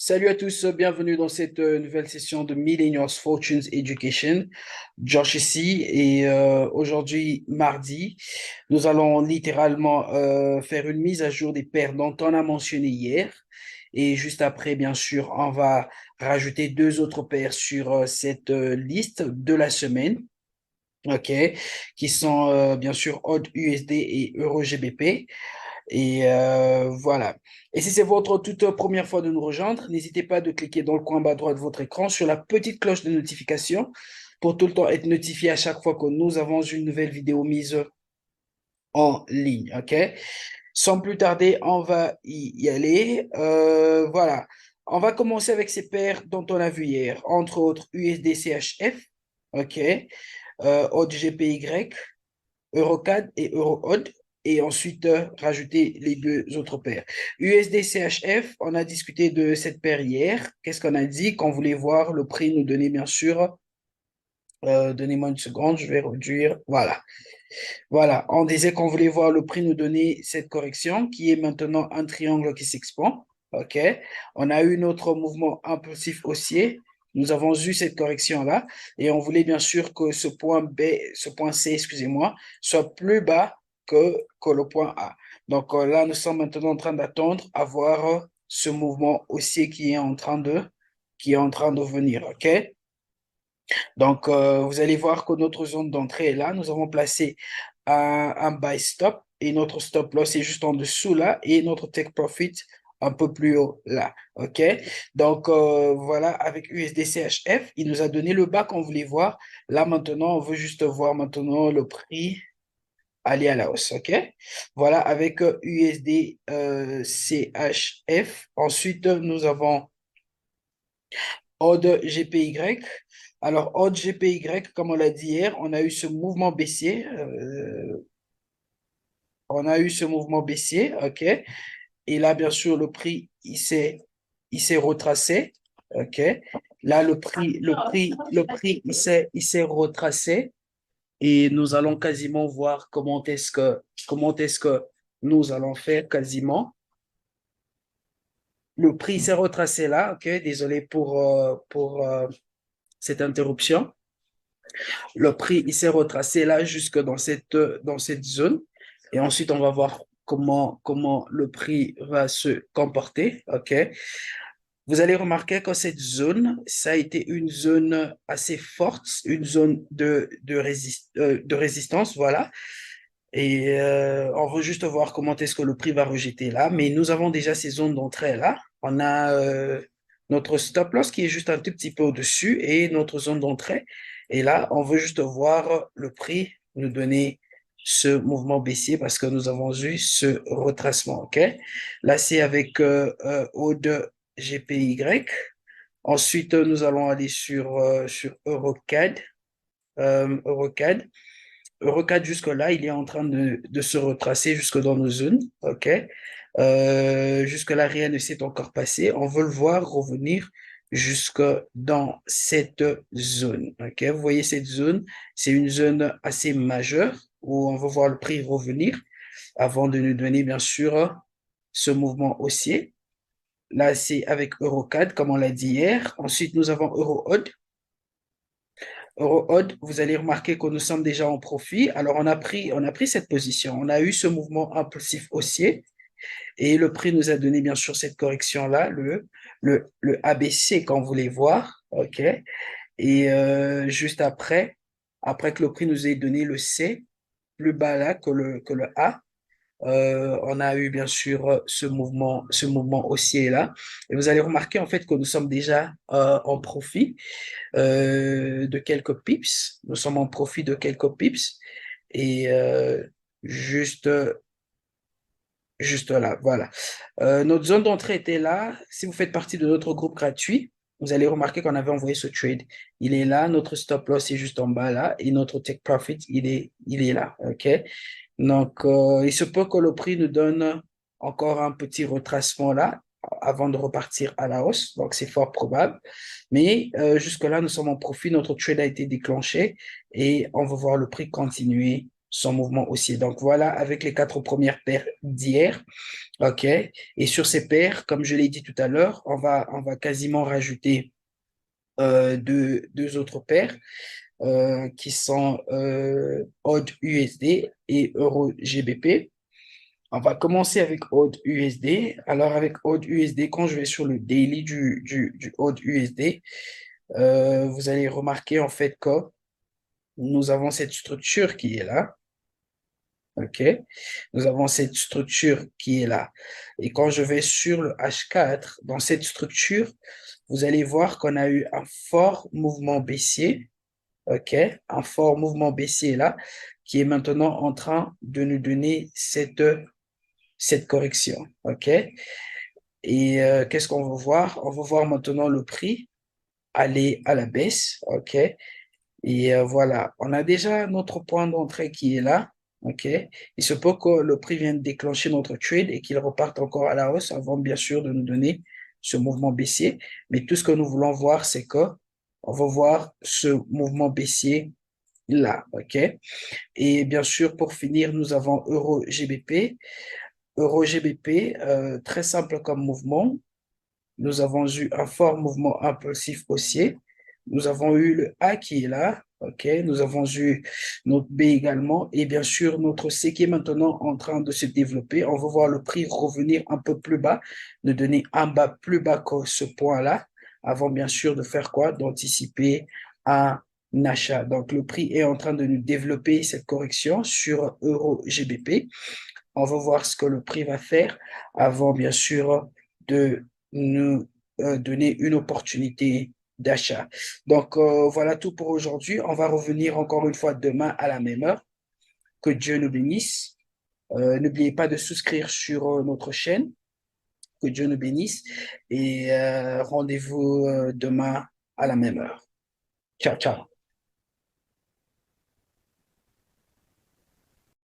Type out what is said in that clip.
Salut à tous, bienvenue dans cette nouvelle session de Millennials Fortunes Education. Josh ici et aujourd'hui, mardi, nous allons littéralement faire une mise à jour des paires dont on a mentionné hier. Et juste après, bien sûr, on va rajouter deux autres paires sur cette liste de la semaine. OK, qui sont bien sûr AUD USD et Euro GBP. Et voilà. Et si c'est votre toute première fois de nous rejoindre, n'hésitez pas de cliquer dans le coin bas droit de votre écran sur la petite cloche de notification pour tout le temps être notifié à chaque fois que nous avons une nouvelle vidéo mise en ligne. OK? Sans plus tarder, on va y aller. Voilà. On va commencer avec ces paires dont on a vu hier, entre autres USD-CHF, OK, AUD-GPY, EuroCAD et EuroOD, et ensuite rajouter les deux autres paires. USD-CHF, on a discuté de cette paire hier. Qu'est-ce qu'on a dit? Qu'on voulait voir le prix nous donner, bien sûr. Donnez-moi une seconde, je vais réduire. Voilà. Voilà, on disait qu'on voulait voir le prix nous donner cette correction qui est maintenant un triangle qui s'expand. OK. On a eu notre mouvement impulsif haussier. Nous avons eu cette correction-là et on voulait bien sûr que ce point B, ce point C, excusez-moi, soit plus bas que le point A. Donc là, nous sommes maintenant en train d'attendre à voir ce mouvement haussier qui est en train de venir. OK. Donc, vous allez voir que notre zone d'entrée est là. Nous avons placé un buy stop et notre stop loss est juste en dessous là et notre take profit un peu plus haut là. OK? Donc, voilà, avec USD-CHF, il nous a donné le bas qu'on voulait voir. Là, maintenant, on veut juste voir maintenant le prix aller à la hausse. OK? Voilà, avec USD-CHF. Ensuite, nous avons Odd GPY. Alors, Odd GPY, comme on l'a dit hier, on a eu ce mouvement baissier. On a eu ce mouvement baissier, OK? Et là, bien sûr, le prix, il s'est retracé, OK? Là, il s'est retracé et nous allons quasiment voir comment est-ce que nous allons faire quasiment. Le prix s'est retracé là, OK? Désolé pour cette interruption. Le prix, il s'est retracé là jusque dans cette zone. Et ensuite, on va voir comment le prix va se comporter. OK? Vous allez remarquer que cette zone, ça a été une zone assez forte, une zone de résistance, voilà. Et on veut juste voir comment est-ce que le prix va rejeter là. Mais nous avons déjà ces zones d'entrée là. On a notre stop loss qui est juste un tout petit peu au-dessus et notre zone d'entrée. Et là, on veut juste voir le prix nous donner ce mouvement baissier parce que nous avons eu ce retracement. OK? Là, c'est avec O2 GPY. Ensuite, nous allons aller sur EuroCAD. EuroCAD. Eurocad jusque-là, il est en train de se retracer jusque dans nos zones. OK? Jusque-là, rien ne s'est encore passé. On veut le voir revenir jusque dans cette zone. OK? Vous voyez cette zone, c'est une zone assez majeure où on va voir le prix revenir avant de nous donner, bien sûr, ce mouvement haussier. Là, c'est avec Eurocad, comme on l'a dit hier. Ensuite, nous avons EuroOD. EuroOD, vous allez remarquer que nous sommes déjà en profit. Alors, on a pris cette position. On a eu ce mouvement impulsif haussier et le prix nous a donné, bien sûr, cette correction-là, le ABC qu'on voulait voir. OK? Et juste après, après que le prix nous ait donné le C, plus bas là que le A, on a eu bien sûr ce mouvement haussier là. Et vous allez remarquer en fait que nous sommes déjà en profit de quelques pips. Nous sommes en profit de quelques pips. Et juste, juste là, voilà. Notre zone d'entrée était là. Si vous faites partie de notre groupe gratuit, vous allez remarquer qu'on avait envoyé ce trade. Il est là, notre stop loss est juste en bas là, et notre take profit, il est là. OK? Donc, il se peut que le prix nous donne encore un petit retracement là avant de repartir à la hausse. Donc, c'est fort probable. Mais jusque-là, nous sommes en profit. Notre trade a été déclenché et on va voir le prix continuer son mouvement haussier. Donc voilà, avec les quatre premières paires d'hier. OK. Et sur ces paires, comme je l'ai dit tout à l'heure, on va quasiment rajouter deux autres paires qui sont AUD USD et Euro GBP. On va commencer avec AUD USD. Alors, avec AUD USD, quand je vais sur le daily du AUD USD, vous allez remarquer en fait que nous avons cette structure qui est là. OK? Nous avons cette structure qui est là. Et quand je vais sur le H4, dans cette structure, vous allez voir qu'on a eu un fort mouvement baissier. OK? Un fort mouvement baissier là, qui est maintenant en train de nous donner cette correction. OK? Et qu'est-ce qu'on va voir? On va voir maintenant le prix aller à la baisse. OK? Et voilà, on a déjà notre point d'entrée qui est là. OK? Il se peut que le prix vienne déclencher notre trade et qu'il reparte encore à la hausse avant, bien sûr, de nous donner ce mouvement baissier. Mais tout ce que nous voulons voir, c'est que on va voir ce mouvement baissier là. OK? Et bien sûr, pour finir, nous avons Euro GBP. Euro GBP, très simple comme mouvement. Nous avons eu un fort mouvement impulsif haussier. Nous avons eu le A qui est là. OK. Nous avons eu notre B également. Et bien sûr, notre C qui est maintenant en train de se développer. On va voir le prix revenir un peu plus bas, de donner un bas plus bas que ce point-là, avant bien sûr de faire quoi? D'anticiper un achat. Donc, le prix est en train de nous développer cette correction sur Euro GBP. On va voir ce que le prix va faire avant, bien sûr, de nous donner une opportunité d'achat. Donc, voilà tout pour aujourd'hui. On va revenir encore une fois demain à la même heure. Que Dieu nous bénisse. N'oubliez pas de souscrire sur notre chaîne. Que Dieu nous bénisse. Et rendez-vous demain à la même heure. Ciao, ciao.